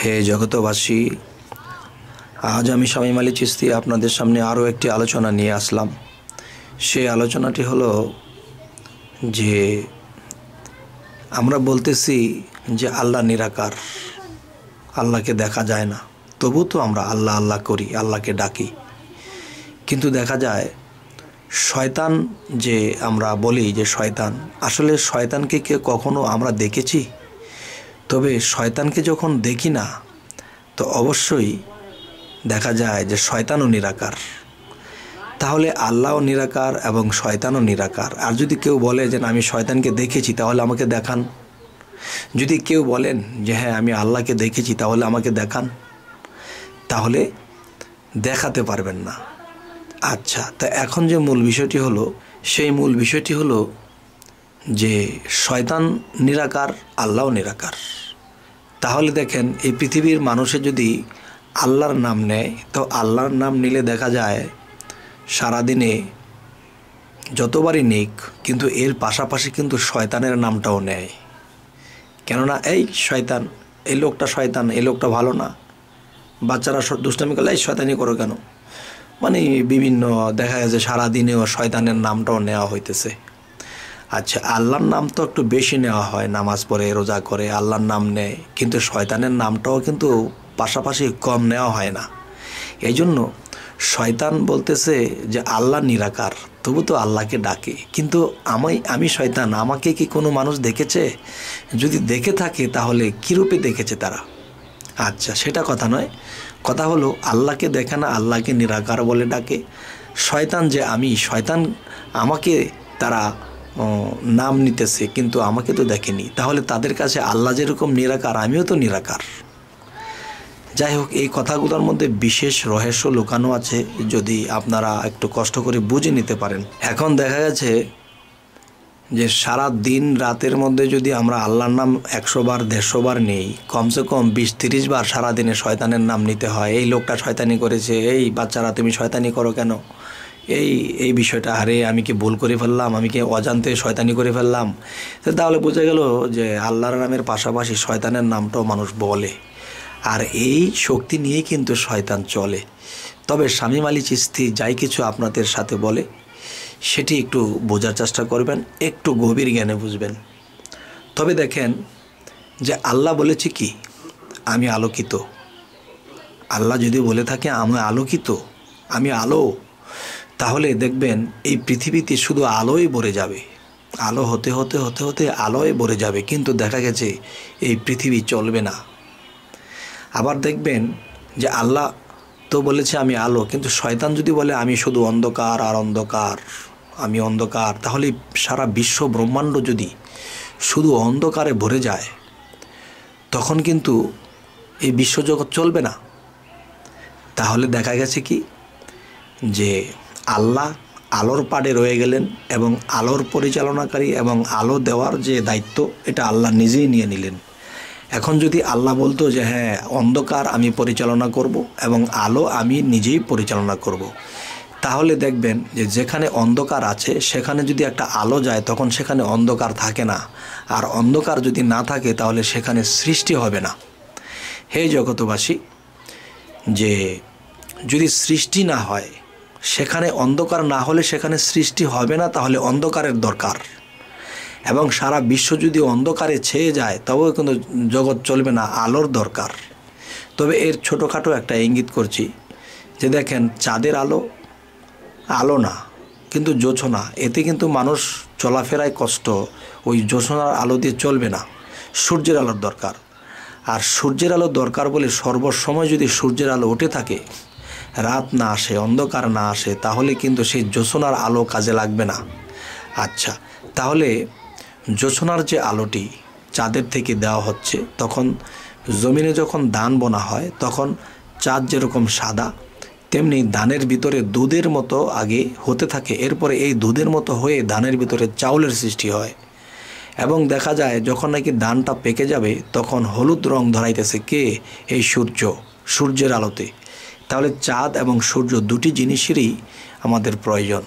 হে জগতবাসী, আজ আমি শামীম আলী চিশতি আপনাদের সামনে আরও একটি আলোচনা নিয়ে আসলাম। সেই আলোচনাটি হলো যে আমরা বলতেছি যে আল্লাহ নিরাকার, আল্লাহকে দেখা যায় না, তবু তো আমরা আল্লাহ আল্লাহ করি, আল্লাহকে ডাকি। কিন্তু দেখা যায় শয়তান, যে আমরা বলি যে শয়তান, আসলে শয়তানকে কে কখনো আমরা দেখেছি? তবে শয়তানকে যখন দেখি না, তো অবশ্যই দেখা যায় যে শয়তানও নিরাকার। তাহলে আল্লাহও নিরাকার এবং শয়তানও নিরাকার। আর যদি কেউ বলে যে আমি শয়তানকে দেখেছি, তাহলে আমাকে দেখান। যদি কেউ বলেন যে হ্যাঁ আমি আল্লাহকে দেখেছি, তাহলে আমাকে দেখান, তাহলে দেখাতে পারবেন না। আচ্ছা, তা এখন যে মূল বিষয়টি হলো, সেই মূল বিষয়টি হলো যে শয়তান নিরাকার, আল্লাহও নিরাকার। তাহলে দেখেন, এই পৃথিবীর মানুষে যদি আল্লাহর নাম নেয়, তো আল্লাহর নাম নিলে দেখা যায় সারাদিনে যতবারই নিক, কিন্তু এর পাশাপাশি কিন্তু শয়তানের নামটাও নেয়। কেননা এই শয়তান, এই লোকটা শয়তান, এই লোকটা ভালো না। বাচ্চারা দুষ্টামি করলে এই শয়তানি করো কেন, মানে বিভিন্ন দেখা গেছে সারাদিনেও শয়তানের নামটাও নেওয়া হইতেছে। আচ্ছা, আল্লাহর নাম তো একটু বেশি নেওয়া হয়, নামাজ পড়ে রোজা করে আল্লাহর নাম নেয়, কিন্তু শয়তানের নামটাও কিন্তু পাশাপাশি কম নেওয়া হয় না। এই জন্য শয়তান বলতেছে যে আল্লাহ নিরাকার, তবু তো আল্লাহকে ডাকে। কিন্তু আমি শয়তান, আমাকে কি কোনো মানুষ দেখেছে? যদি দেখে থাকে তাহলে কীরূপে দেখেছে তারা? আচ্ছা, সেটা কথা নয়। কথা হলো আল্লাহকে দেখে না, আল্লাহকে নিরাকার বলে ডাকে। শয়তান যে আমি শয়তান, আমাকে তারা নাম নিতেছে, কিন্তু আমাকে তো দেখেনি। তাহলে তাদের কাছে আল্লাহ যেরকম নিরাকার, আমিও তো নিরাকার। যাই হোক, এই কথাগুলোর মধ্যে বিশেষ রহস্য লুকানো আছে, যদি আপনারা একটু কষ্ট করে বুঝে নিতে পারেন। এখন দেখা গেছে যে সারা দিন রাতের মধ্যে যদি আমরা আল্লাহর নাম 100 বার 150 বার নেই, কমসে কম 20-30 বার সারাদিনে শয়তানের নাম নিতে হয়। এই লোকটা শয়তানি করেছে, এই বাচ্চারা তুমি শয়তানি করো কেন, এই বিষয়টা, আরে আমি কি ভুল করে ফেললাম, আমি কি অজান্তে শয়তানি করে ফেললাম। তাহলে বোঝা গেল যে আল্লাহর নামের পাশাপাশি শয়তানের নামটাও মানুষ বলে, আর এই শক্তি নিয়েই কিন্তু শয়তান চলে। তবে শামীম আলী চিশতি যাই কিছু আপনাদের সাথে বলে, সেটি একটু বোঝার চেষ্টা করবেন, একটু গভীর জ্ঞানে বুঝবেন। তবে দেখেন যে আল্লাহ বলেছে কি, আমি আলোকিত। আল্লাহ যদি বলে থাকে আমি আলোকিত, আমি আলো, তাহলে দেখবেন এই পৃথিবীতে শুধু আলোই ভরে যাবে। আলো হতে হতে হতে হতে আলোয় ভরে যাবে, কিন্তু দেখা গেছে এই পৃথিবী চলবে না। আবার দেখবেন যে আল্লাহ তো বলেছে আমি আলো, কিন্তু শয়তান যদি বলে আমি শুধু অন্ধকার আর অন্ধকার, আমি অন্ধকার, তাহলে সারা বিশ্ব ব্রহ্মাণ্ড যদি শুধু অন্ধকারে ভরে যায়, তখন কিন্তু এই বিশ্বজগৎ চলবে না। তাহলে দেখা গেছে কি যে আল্লাহ আলোর পাড়ে রয়ে গেলেন, এবং আলোর পরিচালনাকারী এবং আলো দেওয়ার যে দায়িত্ব, এটা আল্লাহ নিজেই নিয়ে নিলেন। এখন যদি আল্লাহ বলতো যে হ্যাঁ অন্ধকার আমি পরিচালনা করব এবং আলো আমি নিজেই পরিচালনা করব, তাহলে দেখবেন যে যেখানে অন্ধকার আছে সেখানে যদি একটা আলো যায়, তখন সেখানে অন্ধকার থাকে না। আর অন্ধকার যদি না থাকে, তাহলে সেখানে সৃষ্টি হবে না। হে জগতবাসী, যে যদি সৃষ্টি না হয়, সেখানে অন্ধকার না হলে সেখানে সৃষ্টি হবে না, তাহলে অন্ধকারের দরকার। এবং সারা বিশ্ব যদি অন্ধকারে ছেয়ে যায়, তবেও কিন্তু জগৎ চলবে না, আলোর দরকার। তবে এর ছোটোখাটো একটা ইঙ্গিত করছি, যে দেখেন চাঁদের আলো আলো না, কিন্তু জোছনা, এতে কিন্তু মানুষ চলাফেরায় কষ্ট, ওই জোছনার আলো দিয়ে চলবে না, সূর্যের আলোর দরকার। আর সূর্যের আলো দরকার বলে সর্বসময় যদি সূর্যের আলো উঠে থাকে, রাত না আসে, অন্ধকার না আসে, তাহলে কিন্তু সেই জোছনার আলো কাজে লাগবে না। আচ্ছা, তাহলে জোছনার যে আলোটি চাঁদের থেকে দেওয়া হচ্ছে, তখন জমিনে যখন ধান বোনা হয়, তখন চাঁদ যেরকম সাদা, তেমনি ধানের ভিতরে দুধের মতো আগে হতে থাকে, এরপরে এই দুধের মতো হয়ে ধানের ভিতরে চাউলের সৃষ্টি হয়। এবং দেখা যায় যখন নাকি ধানটা পেকে যাবে, তখন হলুদ রং ধরাইতেছে কে? এই সূর্যের আলোতে। তাহলে চাঁদ এবং সূর্য দুটি জিনিসেরই আমাদের প্রয়োজন।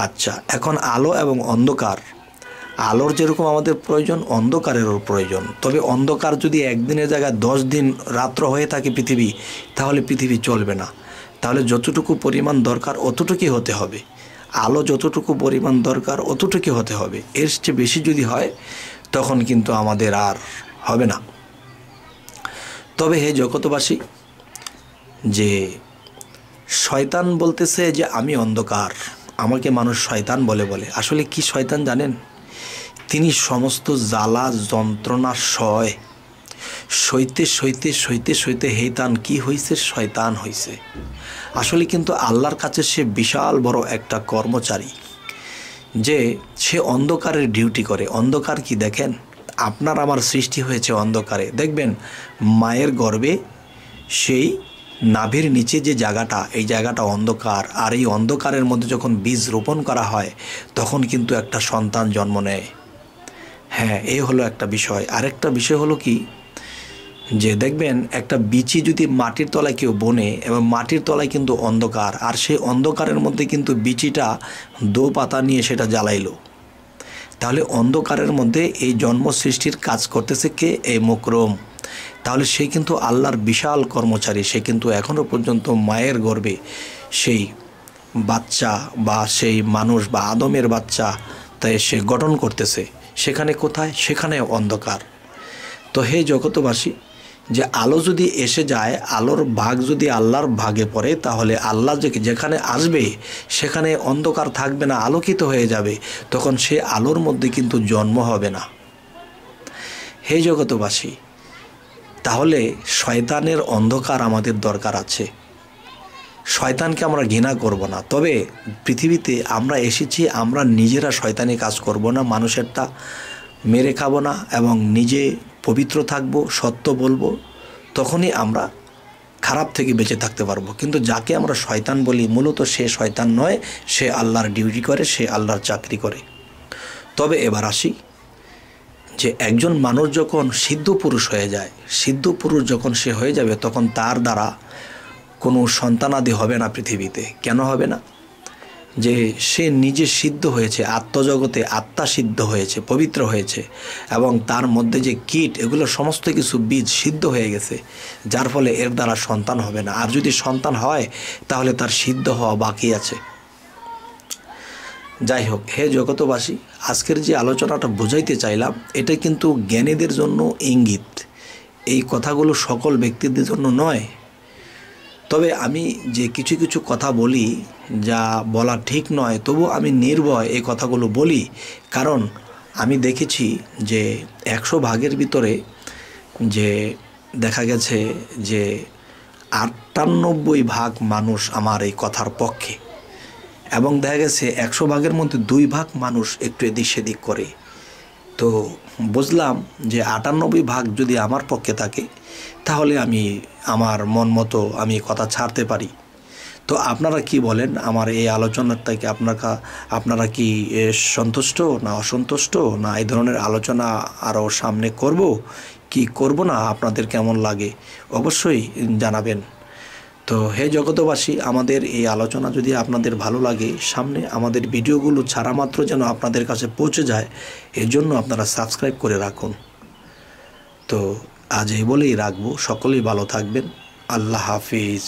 আচ্ছা, এখন আলো এবং অন্ধকার, আলোর যেরকম আমাদের প্রয়োজন, অন্ধকারেরও প্রয়োজন। তবে অন্ধকার যদি একদিনের জায়গায় 10 দিন রাত্র হয়ে থাকে পৃথিবী, তাহলে পৃথিবী চলবে না। তাহলে যতটুকু পরিমাণ দরকার অতটুকুই হতে হবে, আলো যতটুকু পরিমাণ দরকার অতটুকুই হতে হবে। এর চেয়ে বেশি যদি হয় তখন কিন্তু আমাদের আর হবে না। তবে হে জগতবাসী, যে শয়তান বলতেছে যে আমি অন্ধকার, আমাকে মানুষ শয়তান বলে। আসলে কি শয়তান জানেন? তিনি সমস্ত জ্বালা যন্ত্রণা সইতে হেতান কি হয়েছে? শয়তান হয়েছে। আসলে কিন্তু আল্লাহর কাছে সে বিশাল বড় একটা কর্মচারী, যে সে অন্ধকারের ডিউটি করে। অন্ধকার কি দেখেন? আপনার আমার সৃষ্টি হয়েছে অন্ধকারে। দেখবেন মায়ের গর্ভে সেই নাভির নিচে যে জায়গাটা, এই জায়গাটা অন্ধকার। আর এই অন্ধকারের মধ্যে যখন বীজ রোপণ করা হয় তখন কিন্তু একটা সন্তান জন্ম নেয়। হ্যাঁ, এই হলো একটা বিষয়। আরেকটা বিষয় হলো কি, যে দেখবেন একটা বিচি যদি মাটির তলায় কেউ বনে, এবং মাটির তলায় কিন্তু অন্ধকার, আর সেই অন্ধকারের মধ্যে কিন্তু বিচিটা দো পাতা নিয়ে সেটা জ্বালাইলো, তাহলে অন্ধকারের মধ্যে এই জন্ম সৃষ্টির কাজ করতেছে কে? এই মুকরম। তাহলে সে কিন্তু আল্লাহর বিশাল কর্মচারী। সে কিন্তু এখনও পর্যন্ত মায়ের গর্ভে সেই বাচ্চা বা সেই মানুষ বা আদমের বাচ্চা তাই সে গঠন করতেছে। সেখানে কোথায়? সেখানে অন্ধকার। তো হে জগতবাসী, যে আলো যদি এসে যায়, আলোর ভাগ যদি আল্লাহর ভাগে পড়ে, তাহলে আল্লাহ যেখানে আসবে সেখানে অন্ধকার থাকবে না, আলোকিত হয়ে যাবে। তখন সে আলোর মধ্যে কিন্তু জন্ম হবে না। হে জগতবাসী, তাহলে শয়তানের অন্ধকার আমাদের দরকার আছে। শয়তানকে আমরা ঘৃণা করব না। তবে পৃথিবীতে আমরা এসেছি, আমরা নিজেরা শয়তানি কাজ করব না, মানুষেরটা মেরে খাবো না, এবং নিজে পবিত্র থাকব, সত্য বলবো, তখনই আমরা খারাপ থেকে বেঁচে থাকতে পারবো। কিন্তু যাকে আমরা শয়তান বলি, মূলত সে শয়তান নয়, সে আল্লাহর ডিউটি করে, সে আল্লাহর চাকরি করে। তবে এবার আসি, যে একজন মানুষ যখন সিদ্ধ পুরুষ হয়ে যায়, সিদ্ধ পুরুষ যখন সে হয়ে যাবে, তখন তার দ্বারা কোনো সন্তানাদি হবে না পৃথিবীতে। কেন হবে না? যে সে নিজে সিদ্ধ হয়েছে, আত্মজগতে আত্মা সিদ্ধ হয়েছে, পবিত্র হয়েছে, এবং তার মধ্যে যে কীট, এগুলো সমস্ত কিছু বীজ সিদ্ধ হয়ে গেছে, যার ফলে এর দ্বারা সন্তান হবে না। আর যদি সন্তান হয় তাহলে তার সিদ্ধ হওয়া বাকি আছে। যাই হোক, হে জগতবাসী, আজকের যে আলোচনাটা বুঝাইতে চাইলাম, এটা কিন্তু জ্ঞানীদের জন্য ইঙ্গিত। এই কথাগুলো সকল ব্যক্তিদের জন্য নয়। তবে আমি যে কিছু কিছু কথা বলি, যা বলা ঠিক নয়, তবু আমি নির্ভয় এই কথাগুলো বলি। কারণ আমি দেখেছি যে 100 ভাগের ভিতরে যে দেখা গেছে যে 98 ভাগ মানুষ আমার এই কথার পক্ষে, এবং দেখা গেছে 100 ভাগের মধ্যে 2 ভাগ মানুষ একটু এদিক সেদিক করে। তো বুঝলাম যে 98 ভাগ যদি আমার পক্ষে থাকে, তাহলে আমি আমার মন মতো আমি কথা ছাড়তে পারি। তো আপনারা কি বলেন? আমার এই আলোচনার থেকে আপনারা কি সন্তুষ্ট না অসন্তুষ্ট, না এই ধরনের আলোচনা আরও সামনে করব কি করব না, আপনাদের কেমন লাগে অবশ্যই জানাবেন। তো হে জগতবাসী, আমাদের এই আলোচনা যদি আপনাদের ভালো লাগে, সামনে আমাদের ভিডিওগুলো ছাড়া মাত্র যেন আপনাদের কাছে পৌঁছে যায়, এর জন্য আপনারা সাবস্ক্রাইব করে রাখুন। তো আজ এই বলেই রাখবো। সকলেই ভালো থাকবেন। আল্লাহ হাফিজ।